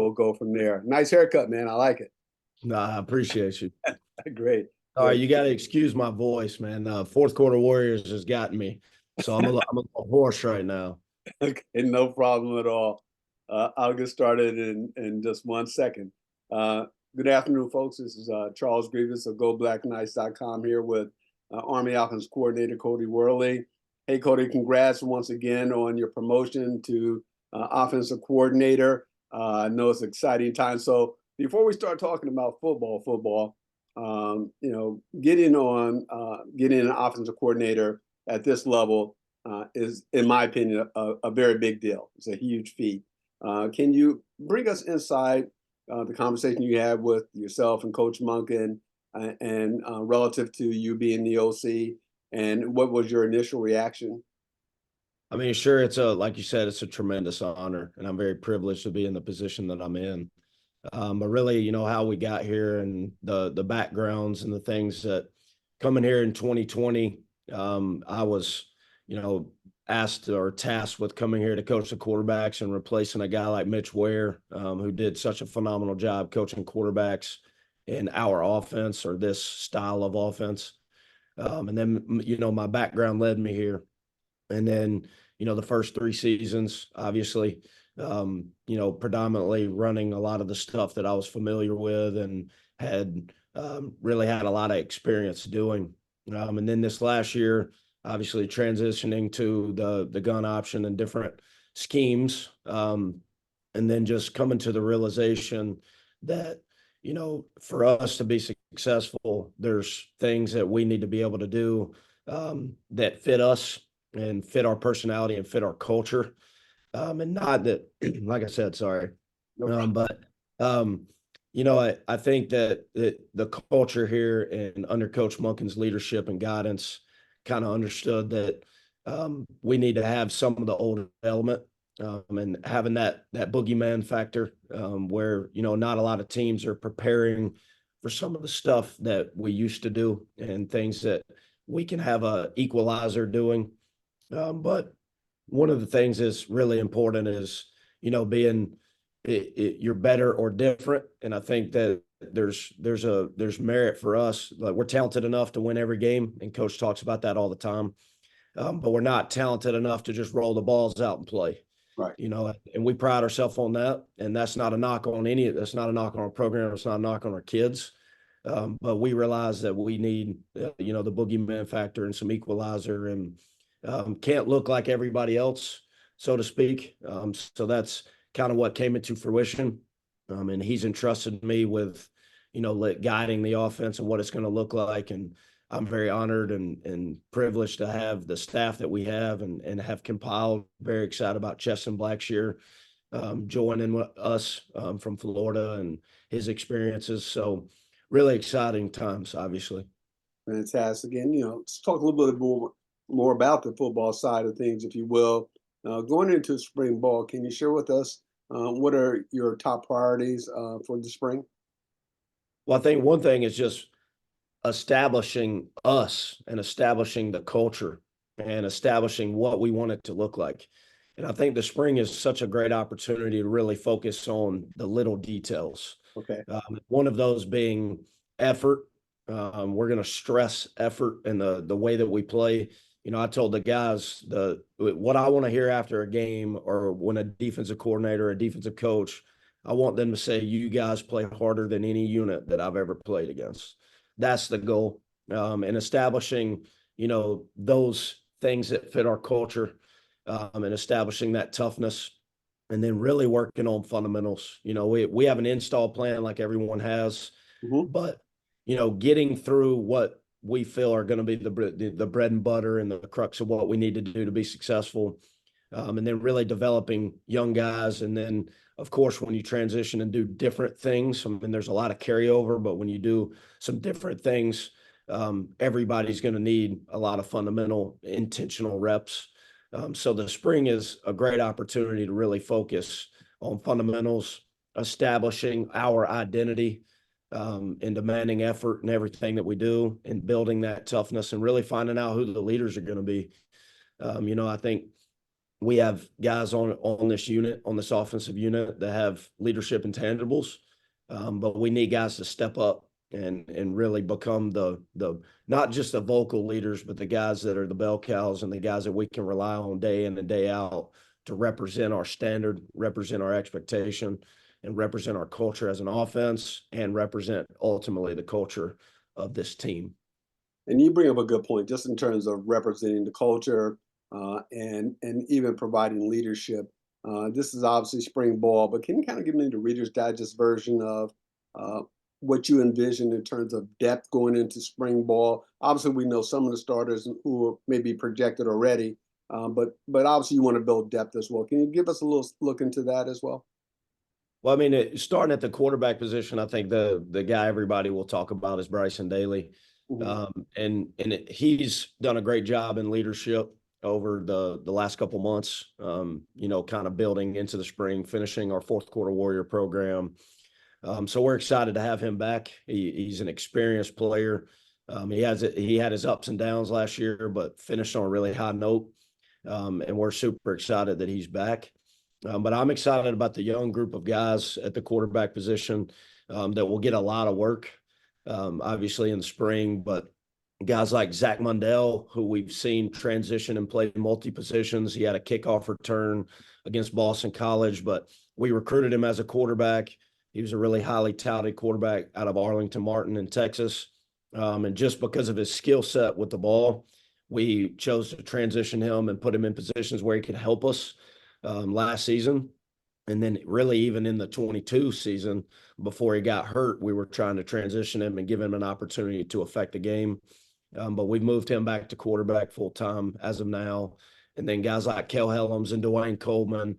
we'll go from there. Nice haircut, man. I like it. No, I appreciate you. Great. All right, you got to excuse my voice, man. Fourth quarter Warriors has gotten me, so I'm a little hoarse right now. Okay, no problem at all. I'll get started in just 1 second. Uh, Good afternoon, folks. This is Charles Grievous of GoBlackKnights.com here with Army Offense Coordinator Cody Worley. Hey, Cody, congrats once again on your promotion to offensive coordinator. I know it's an exciting time. So before we start talking about football, getting an offensive coordinator at this level is, in my opinion, a very big deal. It's a huge feat. Can you bring us inside the conversation you had with yourself and Coach Monken and relative to you being the OC, and what was your initial reaction? I mean, sure, like you said, it's a tremendous honor, and I'm very privileged to be in the position that I'm in. But really, how we got here and the backgrounds and the things that coming here in 2020, I was, asked or tasked with coming here to coach the quarterbacks and replacing a guy like Mitch Ware, who did such a phenomenal job coaching quarterbacks in our offense or this style of offense. And then, my background led me here. And then, the first 3 seasons, obviously, predominantly running a lot of the stuff that I was familiar with and had really had a lot of experience doing. And then this last year, obviously transitioning to the gun option and different schemes. And then just coming to the realization that, for us to be successful, there's things that we need to be able to do that fit us and fit our personality and fit our culture. And not that, like I said, sorry. But I think that the culture here and under Coach Monken's leadership and guidance kind of understood that we need to have some of the old element and having that boogeyman factor where, not a lot of teams are preparing for some of the stuff that we used to do and things that we can have a equalizer doing. But one of the things that's really important is, being you're better or different. And I think that there's merit for us. Like, we're talented enough to win every game, and Coach talks about that all the time. But we're not talented enough to just roll the balls out and play. Right. And we pride ourselves on that. And that's not a knock on that's not a knock on our program. It's not a knock on our kids. But we realize that we need, the boogeyman factor and some equalizer, and can't look like everybody else, so to speak. So that's kind of what came into fruition. And he's entrusted me with, guiding the offense and what it's going to look like. And I'm very honored and privileged to have the staff that we have and have compiled. Very excited about Cheston Blackshear joining with us from Florida and his experiences. So really exciting times, obviously. Fantastic. And, let's talk a little bit more about the football side of things, if you will. Going into spring ball, can you share with us what are your top priorities for the spring? Well, I think one thing is just establishing us and establishing the culture and establishing what we want it to look like. And I think the spring is such a great opportunity to really focus on the little details. Okay. One of those being effort. We're going to stress effort in the way that we play. I told the guys what I want to hear after a game or when a defensive coordinator, a defensive coach, I want them to say, you guys play harder than any unit that I've ever played against. That's the goal. And establishing, those things that fit our culture and establishing that toughness, and then really working on fundamentals. We have an install plan like everyone has, but, getting through what we feel are going to be the bread and butter and the crux of what we need to do to be successful. And then really developing young guys. And then, of course, when you transition and do different things, I mean, there's a lot of carryover, but when you do some different things, everybody's going to need a lot of fundamental, intentional reps. So the spring is a great opportunity to really focus on fundamentals, establishing our identity, and demanding effort in everything that we do, and building that toughness and really finding out who the leaders are going to be. I think we have guys on this unit, on this offensive unit, that have leadership intangibles, but we need guys to step up and really become the not just the vocal leaders, but the guys that are the bell cows and the guys that we can rely on day in and day out to represent our standard, represent our expectation, and represent our culture as an offense, and represent ultimately the culture of this team. And you bring up a good point, just in terms of representing the culture and even providing leadership. This is obviously spring ball, but can you kind of give me the Reader's Digest version of what you envision in terms of depth going into spring ball? Obviously, we know some of the starters who are maybe projected already, but obviously you want to build depth as well. Can you give us a little look into that as well? Well, I mean, starting at the quarterback position, I think the guy everybody will talk about is Bryson Daly. Mhm. He's done a great job in leadership over the last couple months, kind of building into the spring, finishing our fourth quarter warrior program. So we're excited to have him back. He's an experienced player. He had his ups and downs last year, but finished on a really high note. And we're super excited that he's back. But I'm excited about the young group of guys at the quarterback position that will get a lot of work, obviously in the spring. But guys like Zach Mundell, who we've seen transition and play multi positions. He had a kickoff return against Boston College, but we recruited him as a quarterback. He was a really highly touted quarterback out of Arlington Martin in Texas. And just because of his skill set with the ball, we chose to transition him and put him in positions where he could help us last season. And then really even in the 22 season, before he got hurt, we were trying to transition him and give him an opportunity to affect the game. But we've moved him back to quarterback full time as of now. And then guys like Kel Helms and Dwayne Coleman.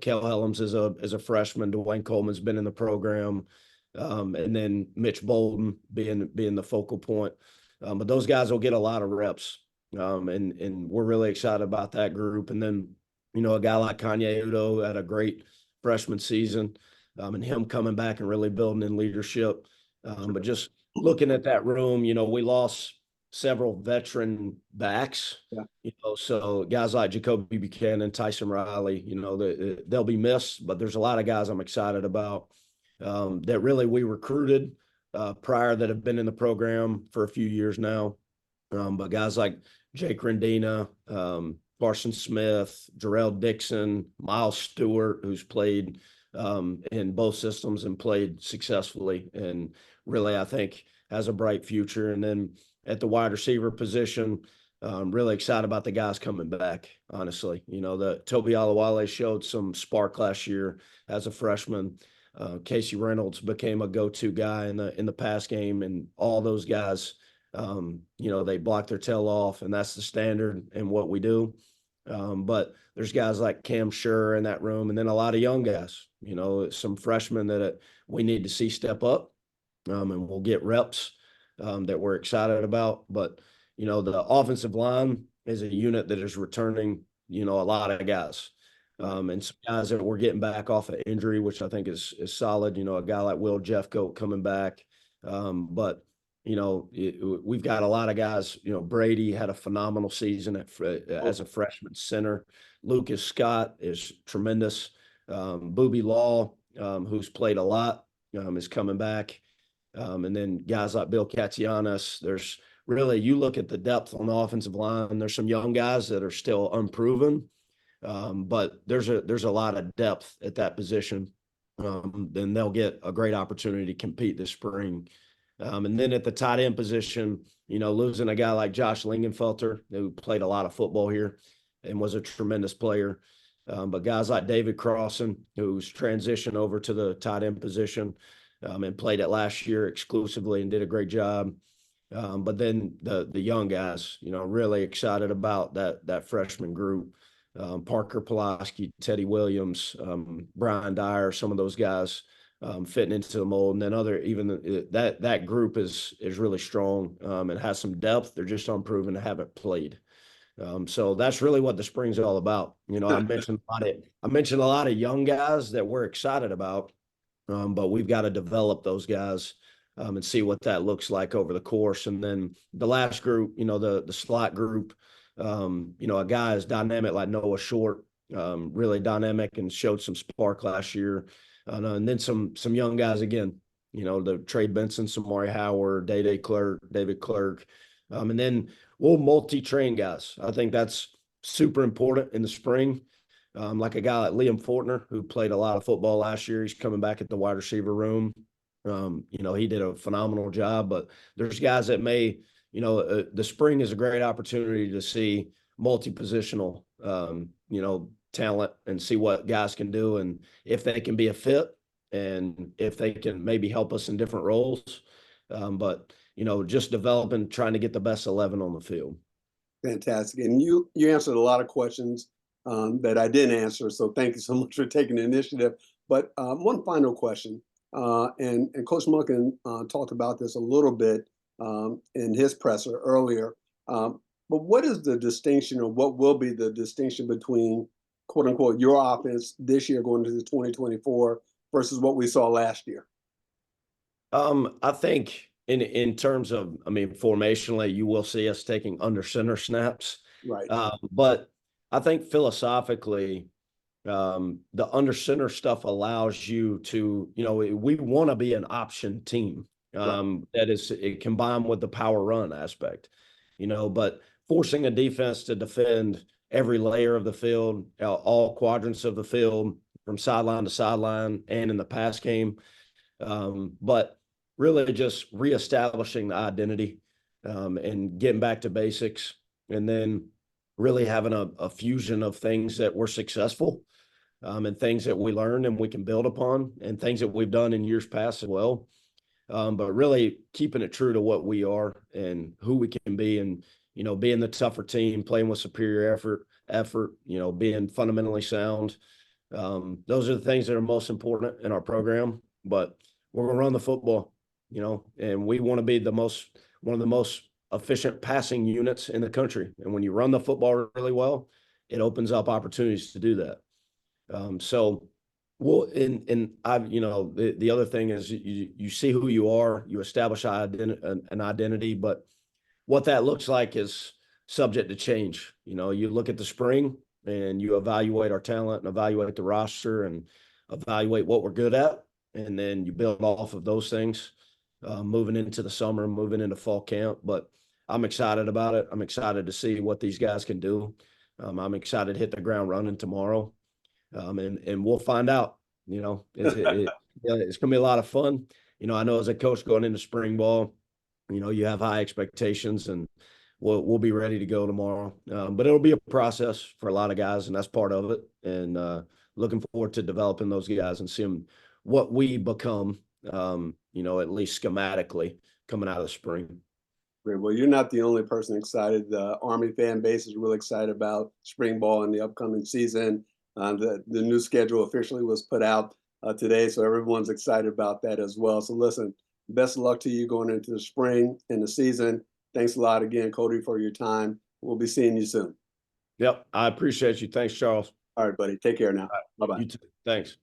Kel Helms is a freshman. Dwayne Coleman's been in the program. And then Mitch Bolden being the focal point. But those guys will get a lot of reps. And we're really excited about that group. And then, a guy like Kanye Udo had a great freshman season, and him coming back and really building in leadership. But just looking at that room, we lost several veteran backs, Yeah. So guys like Jacoby Buchanan, Tyson Riley, they'll be missed, but there's a lot of guys I'm excited about that really we recruited prior that have been in the program for a few years now. But guys like Jake Rendina, Carson Smith, Jarrell Dixon, Miles Stewart, who's played in both systems and played successfully, and really I think has a bright future. And then at the wide receiver position, really excited about the guys coming back. Honestly, the Toby Alawale showed some spark last year as a freshman. Casey Reynolds became a go-to guy in the pass game, and all those guys, they block their tail off, and that's the standard in what we do. But there's guys like Cam Schur in that room, and then a lot of young guys, some freshmen that we need to see step up, and we'll get reps that we're excited about. But, the offensive line is a unit that is returning, a lot of guys. And some guys that we're getting back off of injury, which I think is solid. A guy like Will Jeffcoat coming back. But we've got a lot of guys. Brady had a phenomenal season as a freshman center. Lucas Scott is tremendous. Booby Law, who's played a lot, is coming back. And then guys like Bill Katsianis. There's really, you look at the depth on the offensive line, there's some young guys that are still unproven. But there's a lot of depth at that position. Then they'll get a great opportunity to compete this spring. And then at the tight end position, losing a guy like Josh Lingenfelter, who played a lot of football here and was a tremendous player. But guys like David Crossan, who's transitioned over to the tight end position and played it last year exclusively and did a great job. But then the young guys, really excited about that freshman group. Parker Pulaski, Teddy Williams, Brian Dyer, some of those guys fitting into the mold. And then that group is really strong and has some depth. They're just unproven and haven't played. So that's really what the spring's all about. I mentioned a lot of young guys that we're excited about, but we've got to develop those guys and see what that looks like over the course. And then the last group, the slot group, a guy as dynamic like Noah Short, really dynamic and showed some spark last year. And then some young guys again, the Trey Benson, Samari Howard, David Clerk. And then we'll multi-train guys. I think that's super important in the spring. Like a guy like Liam Fortner, who played a lot of football last year. He's coming back at the wide receiver room. He did a phenomenal job, but there's guys that may, the spring is a great opportunity to see multi-positional, talent and see what guys can do and if they can be a fit and if they can maybe help us in different roles. But just developing, trying to get the best 11 on the field. Fantastic. And you answered a lot of questions that I didn't answer. So thank you so much for taking the initiative. But one final question, and Coach Monken talked about this a little bit in his presser earlier. But what is the distinction, or what will be the distinction between, quote unquote, your offense this year going into 2024 versus what we saw last year? I think in terms of, formationally, you will see us taking under center snaps. Right. But I think philosophically, the under center stuff allows you to, we want to be an option team. That is it combined with the power run aspect, but forcing a defense to defend every layer of the field, all quadrants of the field from sideline to sideline and in the pass game. But really just reestablishing the identity and getting back to basics, and then really having a fusion of things that were successful and things that we learned and we can build upon and things that we've done in years past as well. But really keeping it true to what we are and who we can be, and, being the tougher team, playing with superior effort, being fundamentally sound. Those are the things that are most important in our program, but we're going to run the football, and we want to be one of the most efficient passing units in the country. And when you run the football really well, it opens up opportunities to do that. So the other thing is you see who you are, you establish an identity, but what that looks like is subject to change. You look at the spring and you evaluate our talent and evaluate the roster and evaluate what we're good at. And then you build off of those things, moving into the summer, moving into fall camp. But I'm excited about it. I'm excited to see what these guys can do. I'm excited to hit the ground running tomorrow. And we'll find out, it's going to be a lot of fun. I know as a coach going into spring ball, you have high expectations, and we'll be ready to go tomorrow. But it'll be a process for a lot of guys, and that's part of it. And looking forward to developing those guys and seeing what we become, at least schematically coming out of the spring. Great. Well, you're not the only person excited. The Army fan base is really excited about spring ball and the upcoming season. The new schedule officially was put out today, so everyone's excited about that as well. So listen, best of luck to you going into the spring and the season. Thanks a lot again, Cody, for your time. We'll be seeing you soon. Yep, I appreciate you. Thanks, Charles. All right, buddy. Take care now. Bye-bye. You too. Thanks.